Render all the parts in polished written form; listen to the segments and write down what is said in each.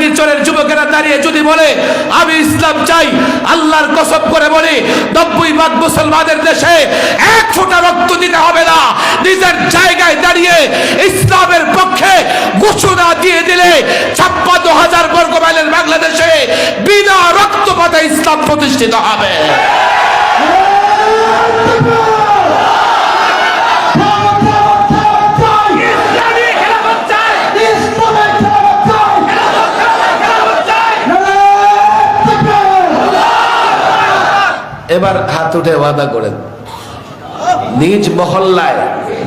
টঙ্গী চরের যুবকেরা দাঁড়িয়ে যদি বলে আমি ইসলাম চাই, আল্লাহর কসম করে বলি 90% মুসলমানের দেশে এক ফোঁটা রক্ত দিতে হবে না। নিজের জায়গায় দাঁড়িয়ে ইসলামের পক্ষে ঘোষণা দিয়ে দিলে 56,000 বর্গ মাইলের বাংলাদেশে বিনা রক্তপাতে ইসলাম প্রতিষ্ঠিত হবে। এবার হাত উঠে ওয়াদা করেন, নিজ মহল্লায়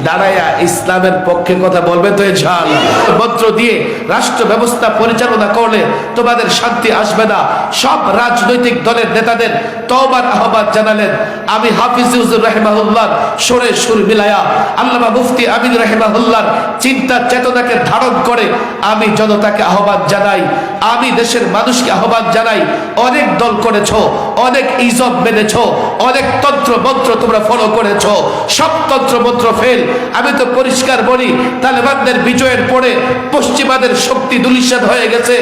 দাঁড়ায়া ইসলামের পক্ষে কথা বলবে তো ইনশাআল্লাহ। মন্ত্র দিয়ে রাষ্ট্র ব্যবস্থা পরিচালনা করলে তোমাদের শান্তি আসবে না। সব রাজনৈতিক দলের নেতাদের তওবার আহ্বান জানালেন। আমি হাফিজ হুজুর রাহিমাহুল্লাহ সুরে সুর মিলায়া আল্লামা মুফতি আমিন রাহিমাহুল্লাহর চিন্তা চেতনাকে ধারণ করে আমি জনতাকে আহ্বান জানাই, আমি দেশের মানুষকে আহ্বান জানাই। অনেক দল করেছো, অনেক ইজব মেনেছো, অনেক তন্ত্র মন্ত্র তোমরা ফলো করেছো, সব তন্ত্র মন্ত্র ফেল। আমি তো পরিষ্কার বলি, তালেবানদের বিজয়ের পরে পশ্চিমাদের শক্তি ধূলিসাৎ হয়ে গেছে।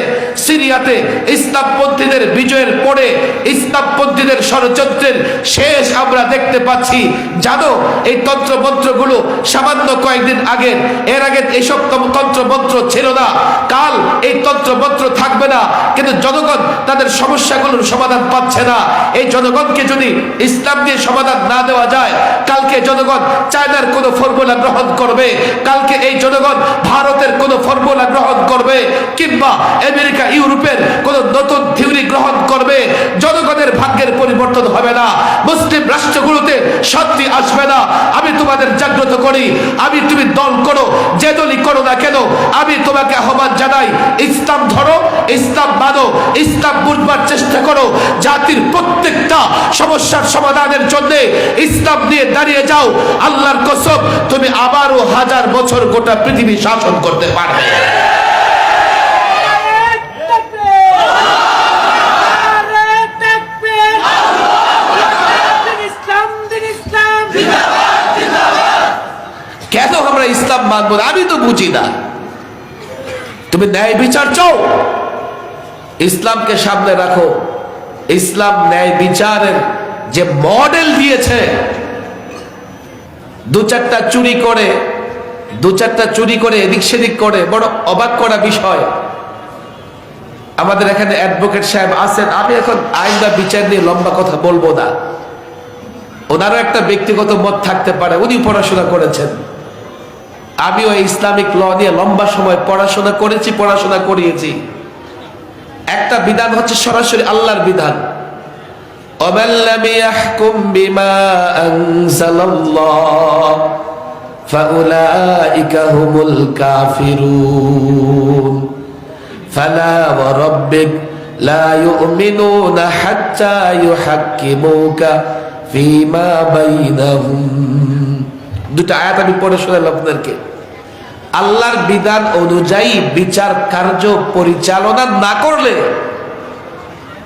সিরিয়াতে ইসলামপন্থীদের বিজয়ের পরে ইসলামপন্থীদের ষড়যন্ত্রের শেষ আমরা দেখতে পাচ্ছি। জানো এই তন্ত্র মন্ত্রগুলো সামান্য কয়েকদিন আগে, এর আগে এইসব তন্ত্র মন্ত্র ছিল না। কাল এই তন্ত্র মন্ত্র থাকবে না, কিন্তু জনগণ তাদের সমস্যাগুলোর সমাধান পাচ্ছে না। এই জনগণকে যদি ইসলাম দিয়ে সমাধান না দেওয়া যায়, কালকে জনগণ চায়নার কোন ফর্মুলা গ্রহণ করবে, কালকে এই জনগণ ভারতের কোন ফর্মুলা গ্রহণ করবে, কিংবা আমেরিকা ইউরোপের কোন নতুন থিওরি গ্রহণ করবে। জনগণের ভাগ্যের পরিবর্তন হবে না, মুসলিম রাষ্ট্রগুলোতে শান্তি আসবে না। আমি তোমাদের জাগ্রত করি, আমি তুমি দল করো, যে দলই করো না কেন, আমি তোমাকে আহ্বান জানাই, ইসলাম ধরো, ইসলাম মানো, ইসলাম বুঝবার চেষ্টা করো। জাতির প্রত্যেকটা সমস্যার সমাধানের জন্য ইসলাম নিয়ে দাঁড়িয়ে যাও। আল্লাহর কসম তুমি আবারও 1000 বছর গোটা পৃথিবী শাসন করতে পারবে। কেন আমরা ইসলাম মানব না আমি তো বুঝি না। তুমি ন্যায় বিচার চাও, ইসলামকে সামনে রাখো। ইসলাম ন্যায় বিচারের যে মডেল দিয়েছে, দু চারটা চুরি করে এদিক সেদিক করে, বড় অবাক করা বিষয়। আমাদের এখানে অ্যাডভোকেট সাহেব আছেন, আমি এখন আইন বা বিচার নিয়ে লম্বা কথা বলবো না, ওনারও একটা ব্যক্তিগত মত থাকতে পারে, উনি পড়াশোনা করেছেন। আমিও ইসলামিক ল নিয়ে লম্বা সময় পড়াশোনা করেছি, পড়াশোনা করিয়েছি। একটা বিধান হচ্ছে সরাসরি আল্লাহর বিধান, وَمَنْ لَمْ يَحْكُمْ بِمَا أَنزَلَ اللَّهُ فَأُولَئِكَ هُمُ الْكَافِرُونَ فَلَا وَرَبِّكَ لَا يُؤْمِنُونَ حَتَّى يُحَكِّمُوكَ فِيمَا بَيْنَهُمْ। দুটো আয়াত আমি পড়ে শোনালাম আপনাদেরকে। আল্লাহর বিধান অনুযায়ী বিচার কার্য পরিচালনা না করলে,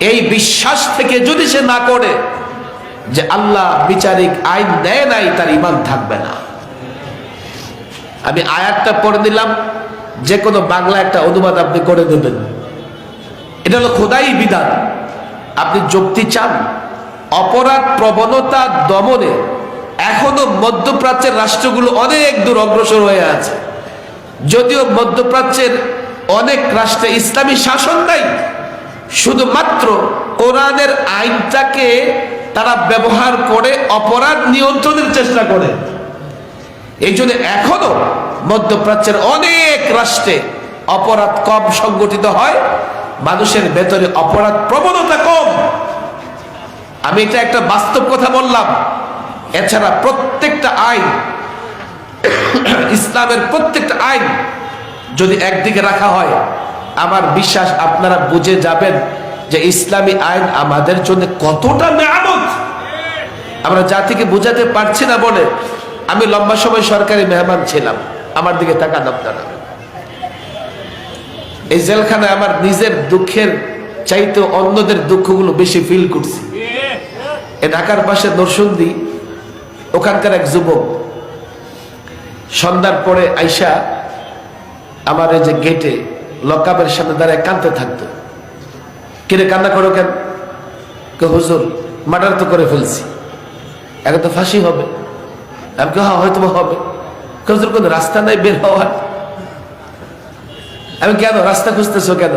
এই বিশ্বাস থেকে যদি সে না করে যে আল্লাহ বিচারিক আইন দেয় নাই, তার ঈমান থাকবে না। আমি আয়াতটা পড়ে দিলাম, যে কোনো বাংলা একটা অনুবাদ আপনি করে দেবেন। এটা হলো খোদাই বিধান। আপনি যুক্তি চান, অপরাধ প্রবণতা দমনে এখনো মধ্যপ্রাচ্যের রাষ্ট্রগুলো অনেক দূর অগ্রসর হয়ে আছে। যদিও মধ্যপ্রাচ্যের অনেক রাষ্ট্রে ইসলামী শাসন নাই, শুধুমাত্র কোরআনের আইনটাকে তারা ব্যবহার করে অপরাধ নিয়ন্ত্রণের চেষ্টা করে। এই জন্য এখনো মধ্যপ্রাচ্যের অনেক রাষ্ট্রে অপরাধ কম সংগঠিত হয়, মানুষের ভেতরে অপরাধ প্রবণতা কম। আমি এটা একটা বাস্তব কথা বললাম। এছাড়া প্রত্যেকটা আইন, ইসলামের প্রত্যেকটা আইন যদি একদিকে রাখা হয়, আমার বিশ্বাস আপনারা বুঝে যাবেন যে ইসলামী আইন আমাদের জন্য কতটা নিয়ামত। আমরা জাতিকে বোঝাতে পারছি না বলে আমি লম্বা সময় সরকারি মেহমান ছিলাম। আমার দিকে তাকান আপনারা। এই জেলখানায় আমার নিজের দুঃখের চাইতে অন্যদের দুঃখগুলো বেশি ফিল করছি। এ ঢাকার পাশে নরসিংদী, ওখানকার এক যুবক সন্ধ্যার পরে আইসা আমার এই যে গেটে লকআপের সামনে দাঁড়ায় কাঁদতে থাকতো। কিরে কান্না করো কেন? হুজুর মার্ডার তো করে ফেলছি, এখন তো ফাঁসি হবে। আমি কে হ্যাঁ হয়তো হবে। হুজুর কোনো রাস্তা নাই বের হওয়ার? আমি কেন রাস্তা খুঁজতেছো কেন?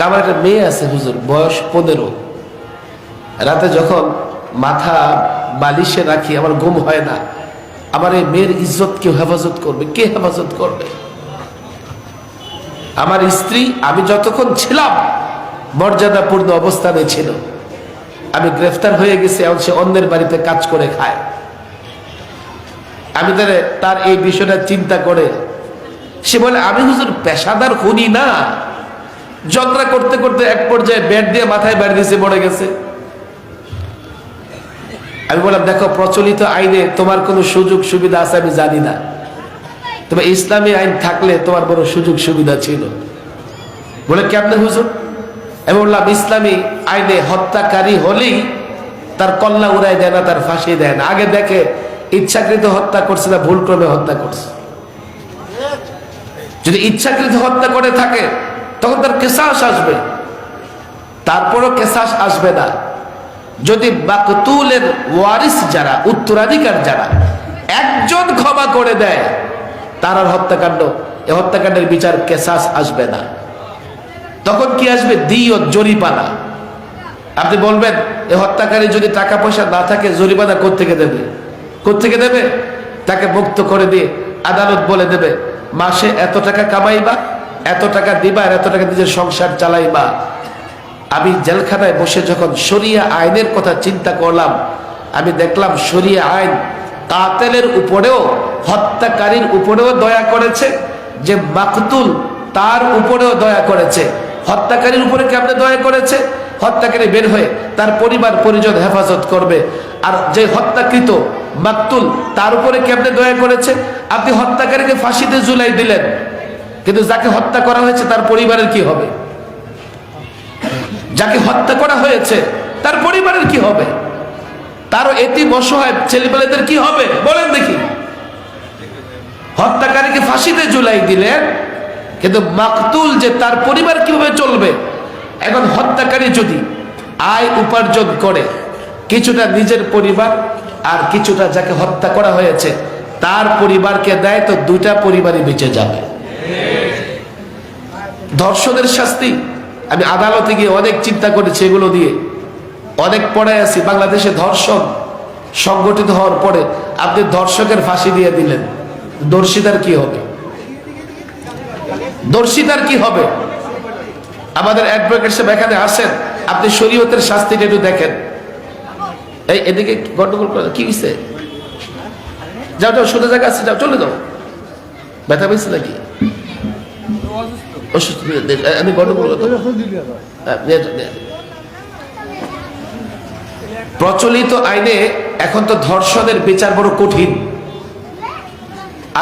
আমার একটা মেয়ে আছে হুজুর, বয়স 15। রাতে যখন মাথা বালিশে রাখি আমার ঘুম হয় না। আমার এই মেয়ের ইজ্জত কেউ হেফাজত করবে? কে হেফাজত করবে? আমার স্ত্রী আমি যতক্ষণ ছিলাম মর্যাদাপূর্ণ অবস্থানে ছিল। আমি গ্রেফতার হয়ে গেছি, এখন সে অন্যের বাড়িতে কাজ করে খায়। আমি তার এই বিষয়টা চিন্তা করে সে বলে আমি হুজুর পেশাদার খুনি না। ঝগড়া করতে করতে এক পর্যায়ে ব্যাট দিয়ে মাথায় বাড়ি দিয়েছে, মরে গেছে। আমি বললাম দেখো প্রচলিত আইনে তোমার কোনো সুযোগ সুবিধা আছে আমি জানি না, তবে ইসলামী আইন থাকলে তোমার বড় সুযোগ সুবিধা ছিল। বলে কেমনে হুজুর? আমি বললাম ইসলামী আইনে হত্যাকারী হলেই তার কল্লা উড়াই দেয় না, তার ফাঁসি দেয় না। আগে দেখে ইচ্ছাকৃত হত্যা করছে না ভুল ক্রমে হত্যা করছে। যদি ইচ্ছাকৃত হত্যা করে থাকে তখন তার কেসাস আসবে, তারপরও কেসাস আসবে না যদি মাকতুলের ওয়ারিস যারা, উত্তরাধিকার যারা, একজন ক্ষমা করে দেয় তার আর হত্যাকাণ্ড, এই হত্যাকাণ্ডের বিচার কেসাস আসবে না। তখন কি আসবে? দিয়ত, জরিমানা। আপনি বলবেন এই হত্যাকারী যদি টাকা পয়সা না থাকে জরিমানা কোত্থেকে দেবে? কোত্থেকে দেবে? তাকে মুক্ত করে দিয়ে আদালত বলে দেবে মাসে এত টাকা কামাইবা, এত টাকা দিবা, আর এত টাকা নিজের সংসার চালাইবা। আমি জেলখানায় বসে যখন শরিয়া আইনের কথা চিন্তা করলাম, আমি দেখলাম শরিয়া আইন কাতেলের উপরেও, হত্যাকারীর উপরেও দয়া করেছে, যে মাকতুল তার উপরেও দয়া করেছে। হত্যাকারীর উপরে কেমনে দয়া করেছে? হত্যাকারী বের হয়ে তার পরিবার পরিজন হেফাজত করবে। আর যে হত্যাকৃত মাকতুল তার উপরে কেমনে দয়া করেছে? আপনি হত্যাকারীকে ফাঁসিতে ঝুলাই দিলেন, কিন্তু যাকে হত্যা করা হয়েছে তার পরিবারের কি হবে? যাকে হত্যা করা হয়েছে তার পরিবারের কি হবে? তারও এতিম অসহায় ছেলেপেলেদের কি হবে বলেন দেখি? হত্যাকারীকে ফাঁসিতে ঝুলাই দিলেন, কিন্তু মাকতুল যে তার পরিবার কিভাবে চলবে? এখন হত্যাকারী যদি আয় উপার্জন করে, কিছুটা নিজের পরিবার আর কিছুটা যাকে হত্যা করা হয়েছে তার পরিবারকে দেয়, তো দুইটা পরিবারই বেঁচে যাবে। ধর্ষণের শাস্তি আমি আদালতে গিয়ে অনেক চিন্তা করেছি, এগুলো দিয়ে অনেক পড়ায় আছি। বাংলাদেশে ধর্ষণ সংগঠিত হওয়ার পরে আপনি ধর্ষকের ফাঁসি দিয়ে দিলেন, দর্শিতার কি হবে? দর্শিতার কি হবে? আমাদের অ্যাডভোকেট সাহেব এখানে আসেন, আপনি শরীয়তের শাস্তিটা একটু দেখেন। এই এদিকে গন্ডগোল করে কি হয়েছে? যাও যাও, সোজা জায়গা আছে, যাও চলে যাও। ব্যথা পেয়েছে নাকি? আমি গন্ডগোল প্রচলিত আইনে এখন তো ধর্ষণের বিচার বড় কঠিন।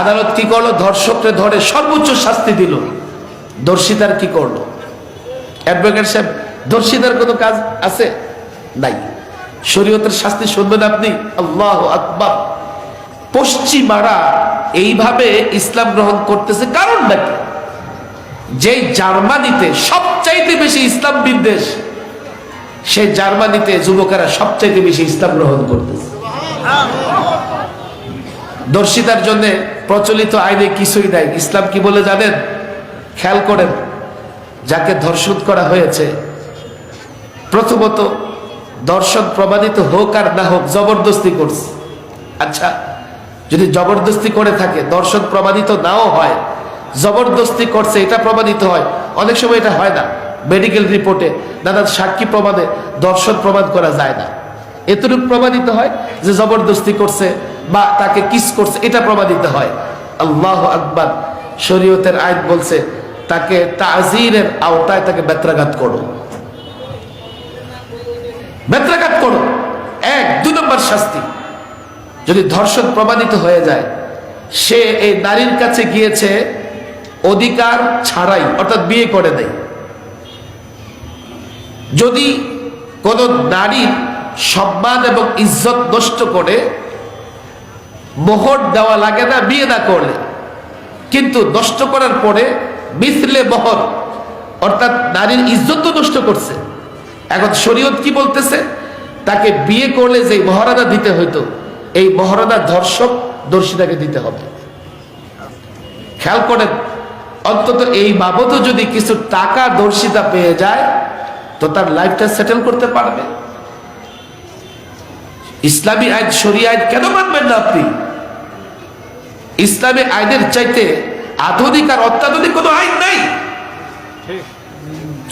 আদালত কি করলো? ধর্ষককে ধরে সর্বোচ্চ শাস্তি দিল। দর্শিতার কি করলো? অ্যাডভোকেট সাহেব, দর্শিতার কোনো কাজ আছে? নাই। শরীয়তের শাস্তি শুনবেন আপনি? আল্লাহু আকবার। পশ্চিমারা এইভাবে ইসলাম গ্রহণ করতেছে কারণ নাকি? যেই জার্মানিতে সবচাইতে বেশি ইসলাম বিদ্বেষ, সেই জার্মানিতে যুবকেরা সবচাইতে বেশি ইসলাম গ্রহণ করতেছে। দর্শিতার জন্য প্রচলিত আইনে কিছুই নাই। ইসলাম কি বলে জানেন? খেয়াল করেন, যাকে ধর্ষণ করা হয়েছে, প্রথমত দর্শন প্রমাণিত হোক আর না হোক জবরদস্তি করছে। আচ্ছা, যদি জবরদস্তি করে থাকে, দর্শন প্রমাণিত নাও হয়, জবরদস্তি করছে এটা প্রমাণিত হয়। অনেক সময় এটা হয় না, মেডিকেল রিপোর্টে নানান সাক্ষী প্রমাণে দর্শন প্রমাণ করা যায় না। এতটুকু প্রমাণিত হয় যে জবরদস্তি করছে বা তাকে কিস করছে, এটা প্রমাণিত হয়। আল্লাহু আকবার। শরীয়তের আইন বলছে তাকে তাজিরের আওতায় তাকে বেত্রাঘাত করো, বেত্রাঘাত করো। 1-2 নম্বর শাস্তি। যদি ধর্ষণ প্রমাণিত হয়ে যায়, সে এই নারীর কাছে গিয়েছে অধিকার ছাড়াই, অর্থাৎ বিয়ে করে দেয়। যদি কোন নারীর সম্মান এবং ইজ্জত নষ্ট করে, মোহর দেওয়া লাগে না বিয়ে না করলে, কিন্তু নষ্ট করার পরে মিথলে বহর, অর্থাৎ নারীর ইজ্জত তো নষ্ট করছে। এখন শরীয়ত কি বলতেছে? তাকে বিয়ে করলে যে মহারানা দিতে হইতো, এই মহারানা ধর্ষক দর্শিতাকে দিতে হবে। খেয়াল করেন, অন্তত এই বাবদও যদি কিছু টাকা দর্শিতা পেয়ে যায় তো তার লাইফটা সেটেল করতে পারবে। ইসলামী আইন, শরিয়া আইন কেন মানবেন না আপনি? ইসলামী আইনের চাইতে আধুনিক আর অত্যাধুনিক কোনো আইন নাই।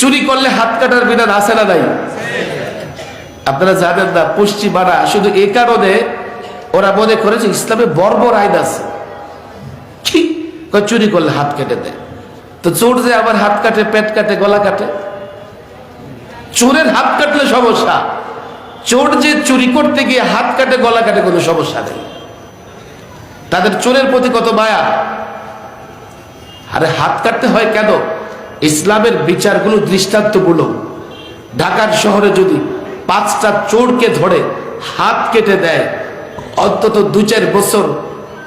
চুরি করলে হাত কাটার বিধান আছে না নাই? আপনারা জানেন না, পশ্চিমারা শুধু এই কারণে ওরা মনে করেছে ইসলামে বর্বর আইন আছে। কি চুরি করলে হাত কেটে দেয়? তো চোর যে আবার হাত কাটে, পেট কাটে, গলা কাটে। চোরের হাত কাটলে সমস্যা, চোর যে চুরি করতে গিয়ে হাত কাটে, গলা কাটে, কোনো সমস্যা নেই। তাদের চোরের প্রতি কত মায়া। আরে হাত কাটতে হয় কেন? ইসলামের বিচারগুলো, দৃষ্টান্তগুলো, ঢাকার শহরে যদি 5টা চোরকে ধরে হাত কেটে দেয়, অন্তত 2-4 বছর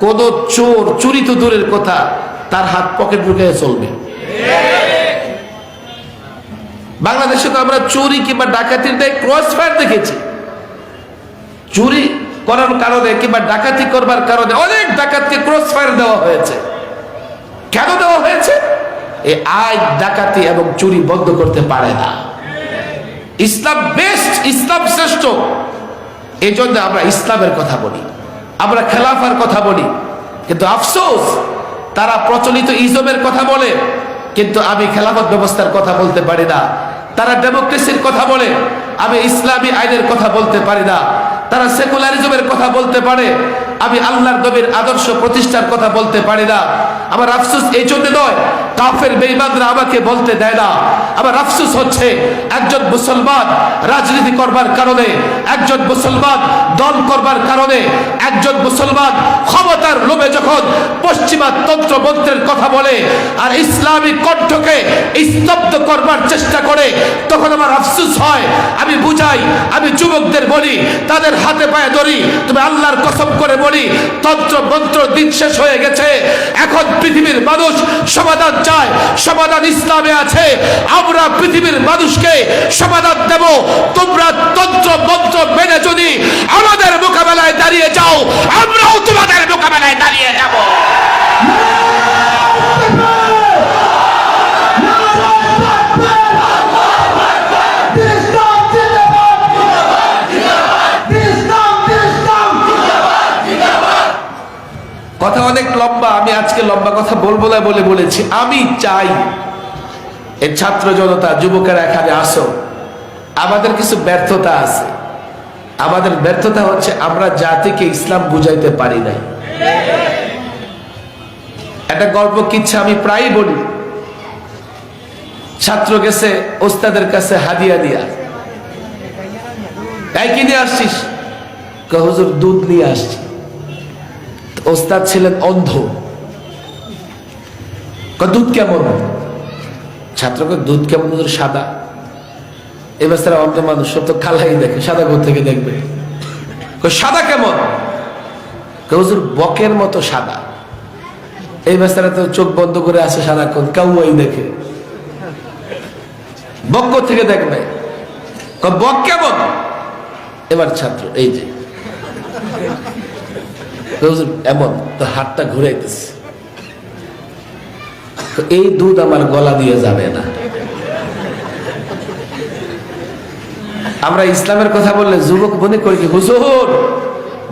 কোন চোর, চুরি তো দূরের কথা, তার হাত পকেট ঢুকে চলবে। বাংলাদেশে তো আমরা চুরি কিংবা ডাকাতির দায় ক্রস ফায়ার দেখেছি। চুরি করার কারণে কিংবা ডাকাতি করবার কারণে অনেক ডাকাতকে ক্রস ফায়ার দেওয়া হয়েছে। কেন দেওয়া হয়েছে? এই আইন ডাকাতি এবং চুরি বন্ধ করতে পারে না। ইসলাম বেস্ট, ইসলাম শ্রেষ্ঠ। এই জন্য আমরা ইসলামের কথা বলি, আমরা খেলাফার কথা বলি, কিন্তু আফসোস তারা প্রচলিত ইজমের কথা বলে, কিন্তু আমি খেলাফত ব্যবস্থার কথা বলতে পারি না। তারা ডেমোক্রেসির কথা বলে, আমি ইসলামী আইনের কথা বলতে পারি না। তারা সেকুলারিজমের কথা বলতে পারে, আমি আল্লাহর নবীর আদর্শ প্রতিষ্ঠার কথা বলতে পারি না। আমার আফসোস এই জন্য নয়, কাফের বেঈমানরা আমাকে বলতে দেয় না। আমার আফসোস হচ্ছে একজন মুসলমান রাজনীতি করবার কারণে, একজন মুসলমান দল করবার কারণে, একজন মুসলমান ক্ষমতার লোভে যখন পশ্চিমা তন্ত্র মন্ত্রের কথা বলে আর ইসলামী কণ্ঠকে স্তব্ধ করবার চেষ্টা করে, তখন আমার আফসোস হয়। আমি বুঝাই, আমি যুবকদের বলি, তাদের হাতে পায়ে ধরি, তুমি আল্লাহর কসম করে বলি, তন্ত্র মন্ত্র দিন শেষ হয়ে গেছে। এখন পৃথিবীর মানুষ সমাধান চায়, সমাধান ইসলামে আছে। আমরা পৃথিবীর মানুষকে সমাধান দেব। তোমরা তন্ত্র মন্ত্র মেনে যদি আমাদের মোকাবেলায় দাঁড়িয়ে যাও, আমরাও তোমাদের মোকাবেলায় দাঁড়িয়ে যাব। কথা অনেক লম্বা, আমি আজকে লম্বা কথা বলবো না বলে বলেছি। আমি চাই এই ছাত্র জনতা, যুবকেরা এখানে আসো। আমাদের কিছু ব্যর্থতা আছে। আমাদের ব্যর্থতা হচ্ছে আমরা জাতিকে ইসলাম বুঝাইতে পারি নাই। একটা গল্প কিচ্ছা আমি প্রায় বলি। ছাত্র গেছে ওস্তাদের কাছে হাদিয়া দিয়া, তাই কি নিয়ে আসছিস? হুজুর দুধ নিয়ে আসছি। ওস্তাদ ছিলেন অন্ধ। দুধ কেমন? ছাত্রকে দুধ কেমন? সাদা। এবার তারা অন্ধ মানুষ, সব তো কালাই দেখে, সাদা কোথা থেকে দেখবে? সাদা কেমন? হুজুর বকের মতো সাদা। এই বেচারা তো চোখ বন্ধ করে আছে সারাক্ষণ, কাউয়াই দেখে। বক থেকে দেখবে? বক কেমন? এবার ছাত্র এই যে এমন, তো হাতটা ঘুরাইতেছে। এই দুধ আমার গলা দিয়ে যাবে না। আমরা ইসলামের কথা বললে যুবক মনে করি কি হুজুর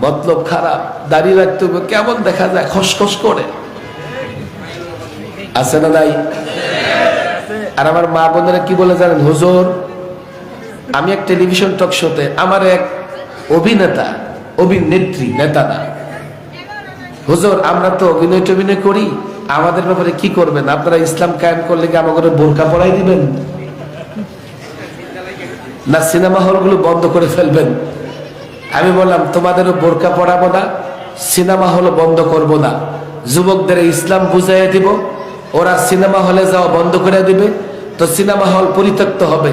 মতলব খারাপ, দাঁড়িয়ে রাখতে হবে, কেমন দেখা যায়, খসখস করে। আছে না নাই? আর আমার মা বোনেরা কি বলে জানেন? হুজুর আমি এক টেলিভিশন টক শোতে আমার এক অভিনেতা, অভিনেত্রী, নেতা না, হুজুর আমরা তো অভিনয় টভিনয় করি, আমাদের ব্যাপারে কি করবেন? আপনারা ইসলাম কায়েম করলে কি আমাকে বোরকা পরাই দিবেন, না সিনেমা হলগুলো বন্ধ করে ফেলবেন? আমি বললাম তোমাদেরও বোরকা পরাবো না, সিনেমা হল বন্ধ করব না, যুবকদের ইসলাম বুঝাইয়া দিব, ওরা সিনেমা হলে যাওয়া বন্ধ করে দিবে, তো সিনেমা হল পরিত্যক্ত হবে।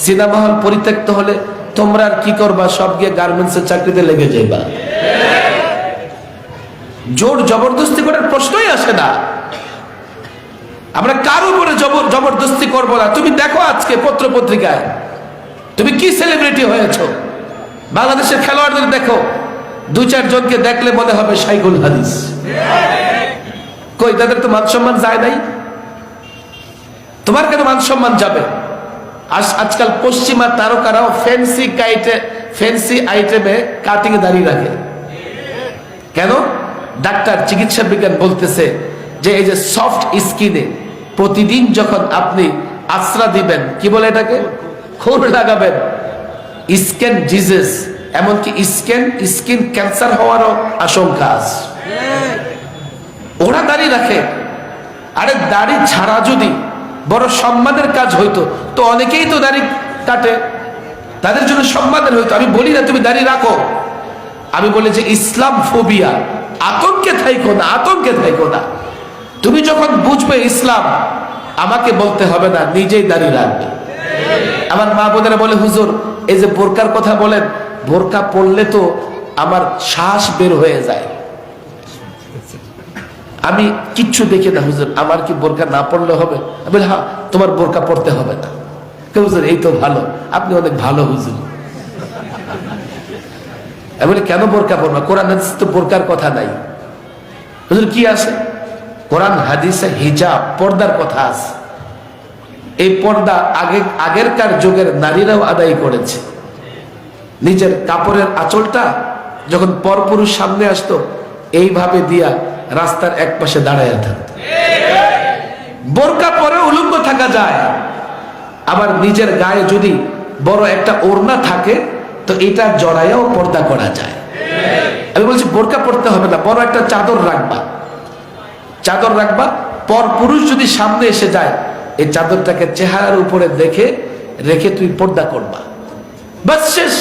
সিনেমা হল পরিত্যক্ত হলে তোমরা আর কি করবা? সব গিয়ে গার্মেন্টসের চাকরিতে লেগে যাইবা। জোর জবরদস্তি করার প্রশ্নই আসে না। আমরা কার উপরে জবরদস্তি করবো না। তুমি দেখো আজকে পত্র পত্রিকায় তুমি কি সেলিব্রিটি হয়েছো। বাংলাদেশের খেলোয়াড়দের দেখো, 2-4 জনকে দেখলে মনে হবে শাইখুল হাদিস। কই তাদের তো মান সম্মান যায় নাই, তোমার কেন মান সম্মান যাবে? আজকাল পশ্চিমা তারকারাও ফ্যান্সি আইটেমে কাটিং এ দাঁড়িয়ে রাখে। কেন? ডাক্তার চিকিৎসা বিজ্ঞান বলতেছে যে এই যে সফট স্কিনে প্রতিদিন যখন আপনি আশ্রা দিবেন, কি বলে এটাকে, খোল লাগাবেন, স্কিন ডিজিজ, এমনকি স্কিন ক্যান্সার হওয়ারও আশঙ্কা আছে। ওরা দাড়ি রাখে। আরে দাড়ি ছাড়া যদি বড় সম্মানের কাজ হইতো তো অনেকেই তো দাড়ি কাটে, তাদের জন্য সম্মানের হইতো। আমি বলি না তুমি দাড়ি রাখো, আমি বলি যে ইসলাম ফোবিয়া, আতঙ্কে থাইকো না, আতঙ্কে থাইকো না। তুমি যখন বুঝবে ইসলাম, আমাকে বলতে হবে না, নিজেই দাড়ি রাখবে। আমার মা বোনেরা বলে, হুজুর এই যে বোরকার কথা বলেন, বোরকা পড়লে তো আমার শ্বাস বের হয়ে যায়। আমি কিচ্ছু দেখি না হুজুর, আমার কি বোরকা না পড়লে হবে? আমি বলি হ্যাঁ, তোমার বোরকা পড়তে হবে না। হুজুর এই তো ভালো, আপনি অনেক ভালো হুজুর। আমি বলি কেন বোরকা পড়বা? কোরআন হাদিসে তো বোরকার কথা নাই। হুজুর কি আছে? কোরআন হাদিসে হিজাব, পর্দার কথা আছে। এই পর্দা আগেরকার যুগের নারীরাও আদায় করেছে। নিজের কাপড়ের আঁচলটা যখন পরপুরুষ সামনে আসতো, এইভাবে দিয়া রাস্তার এক পাশে দাঁড়ায় থাকতো। বোরকা পরে উলঙ্গ থাকা যায়। আবার নিজের গায়ে যদি বড় একটা ওড়না থাকে তো এটা জড়াইয়াও পর্দা করা যায়। আমি বলছি বোরকা পড়তে হবে না, বড় একটা চাদর রাখবা, চাদর রাখবা। পর পুরুষ যদি সামনে এসে যায়, এই চাদরটাকে চেহারার উপরে রেখে তুই পর্দা করবা, বাস শেষ।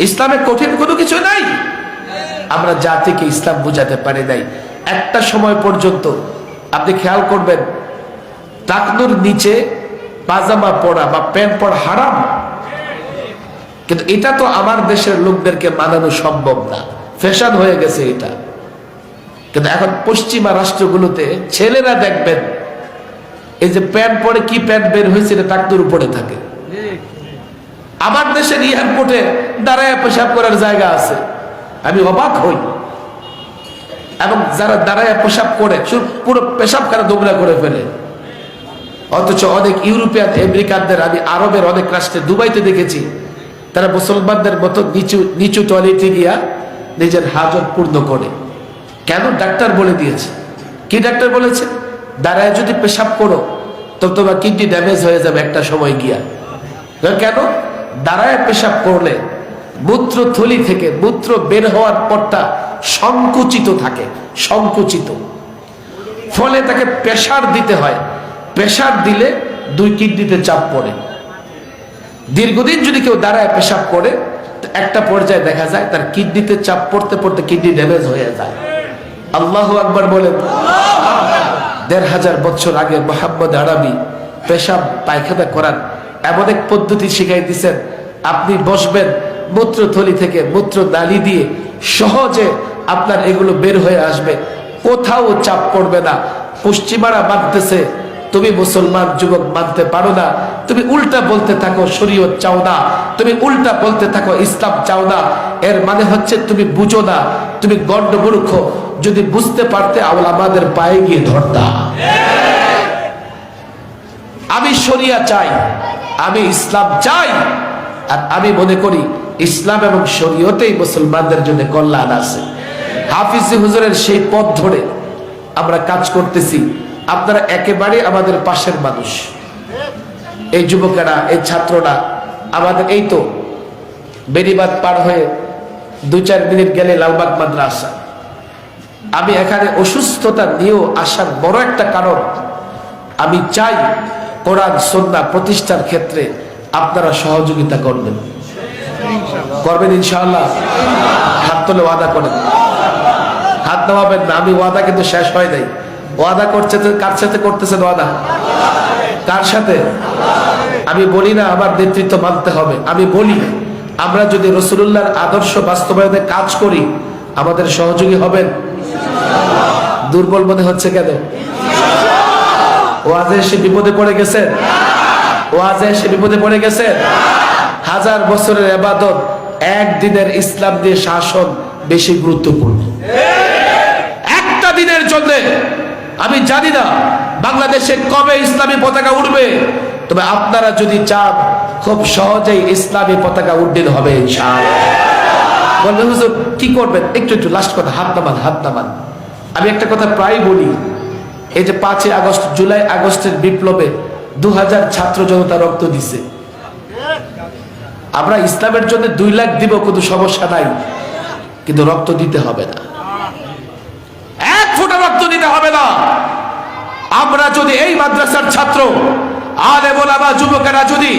ইসলামে কঠিন কোনো কিছু নাই। আমরা জাতিকে ইসলাম বুঝাতে পারি নাই। একটা সময় পর্যন্ত আপনি খেয়াল করবেন, টাকনুর নিচে পাজামা পরা বা প্যান্ট পরা হারাম, কিন্তু এটা তো আমার দেশের লোকদেরকে মানানো সম্ভব না, ফ্যাশন হয়ে গেছে এটা। কিন্তু এখন পশ্চিমা রাষ্ট্রগুলোতে ছেলেরা দেখবেন এই যে প্যান্ট পরে, কি প্যান্ট বের হয়েছে, এটা টাকনুর উপরে থাকে। আমার দেশের এয়ারপোর্টে দাঁড়ায় পেশাব করার জায়গা আছে, আমি অবাক হই। এবং যারা দাঁড়ায় পেশাব করে পুরো পেশাবখানা নোংরা করে ফেলে। অথচ অনেক ইউরোপিয়ান আমেরিকানদের আমি আরবের অনেক রাষ্ট্রে, দুবাইতে দেখেছি, তারা মুসলমানদের মতো নিচু টয়লেটে গিয়া নিজের হাজত পূর্ণ করে। কেন? ডাক্তার বলে দিয়েছে। কি ডাক্তার বলেছে? দাঁড়ায় যদি পেশাব করো তো তোমার কিডনি ড্যামেজ হয়ে যাবে একটা সময় গিয়া। কেন? দাঁড়ায় পেশাব করলে মূত্রথলি থেকে মূত্র বের হওয়ার পরটা সংকুচিত থাকে, সংকুচিত, ফলে তাকে প্রেসার দিতে হয়। প্রেসার দিলে 2 কিডনিতে চাপ পড়ে। দীর্ঘদিন যদি কেউ দাঁড়ায় পেশাব করে, একটা পর্যায়ে দেখা যায় তার কিডনিতে চাপ পড়তে পড়তে কিডনি ড্যামেজ হয়ে যায়। আল্লাহু আকবার বলেন। 1500 বছর আগে মুহাম্মদ আরবি পেশাব পায়খানা করার এমন এক পদ্ধতি শিখাই দিয়েছেন, আপনি বসবেন, মূত্রথলি থেকে মূত্র নালী দিয়ে সহজে আপনার এগুলো বের হয়ে আসবে, কোথাও চাপ পড়বে না। পশ্চিমারা মানতেছে, তুমি মুসলমান যুবক মানতে পারো না, তুমি উল্টা বলতে থাকো শরীয়ত চাও না, তুমি উল্টা বলতে থাকো ইসলাম চাও না। এর মানে হচ্ছে তুমি বুঝো না, তুমি গণ্ডমূর্খ। যদি বুঝতে পারতে আমাদের পায়ে গিয়ে ধরতা। আমি শরিয়া চাই, আমি ইসলাম চাই, আর আমি মনে করি ইসলাম এবং শরীয়তেই মুসলমানদের জন্য কল্যাণ আছে। হাফিজ হুজুরের সেই পথ ধরে আমরা কাজ করতেছি। আপনারা একেবারে আমাদের পাশের মানুষ, এই যুবকেরা, এই ছাত্ররা আমাদের, এই তো বেড়িবাঁধ পার হয়ে 2-4 মিনিট গেলে লালবাগ মাদ্রাসা। আমি এখানে অসুস্থতা নিয়েও আসার বড় একটা কারণ, আমি চাই কোরআন সুন্নাহ প্রতিষ্ঠার ক্ষেত্রে আপনারা সহযোগিতা করবেন। করবেন ইনশাআল্লাহ? হাত তুলে ওয়াদা করেন। হাত নামাবেন না, আমি ওয়াদা কিন্তু শেষ হয় নাই। ওয়াদা করছে, কার সাথে করতেছেন ওয়াদা? কার সাথে? আমি বলি না আমার নেতৃত্ব মানতে হবে, আমি বলি আমরা যদি রাসূলুল্লাহর আদর্শ বাস্তবায়নে কাজ করি আমাদের সহযোগী হবেন। দুর্বল মনে হচ্ছে কেন? ওয়াজে এসে বিপদে পড়ে গেছেন? ওয়াজে এসে বিপদে পড়ে গেছেন? হাজার বছরের ইবাদত, একদিনের ইসলাম দিয়ে শাসন বেশি গুরুত্বপূর্ণ। একটা দিনের জন্য আমি জানি না বাংলাদেশে কবে ইসলামী পতাকা উঠবে, তবে আপনারা যদি চান খুব সহজেই ইসলামী পতাকা উড্ডীন হবে ইনশাআল্লাহ। বলবেন হুজুর কি করবেন? একটু একটু লাস্ট কথা, হাত নামান, হাত নামান। আমি একটা কথা প্রায় বলি, এই যে 5ই আগস্ট, জুলাই আগস্টের বিপ্লবে 2000 ছাত্র জনতা রক্ত দিছে। আমরা ইসলামের জন্য 2 লাখ দিব, কোনো সমস্যা নাই, কিন্তু রক্ত দিতে হবে না, 1 ফোঁটা রক্ত দিতে হবে না। আমরা যদি এই মাদ্রাসার ছাত্র, আলেম ওলামা, যুবকেরা যদি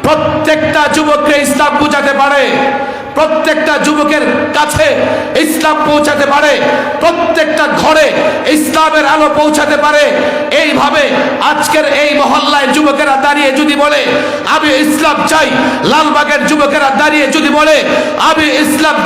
প্রত্যেকটা যুবককে ইসলাম বোঝাতে পারে, প্রত্যেকটা যুবকের কাছে ইসলাম পৌঁছাতে পারে, প্রত্যেকটা ঘরে ইসলামের আলো পৌঁছাতে পারে, এইভাবে আজকের এই মহল্লায় যুবকেরা দাঁড়িয়ে যদি বলে আমি ইসলাম চাই, লালবাগের যুবকেরা দাঁড়িয়ে যদি বলে আমি ইসলাম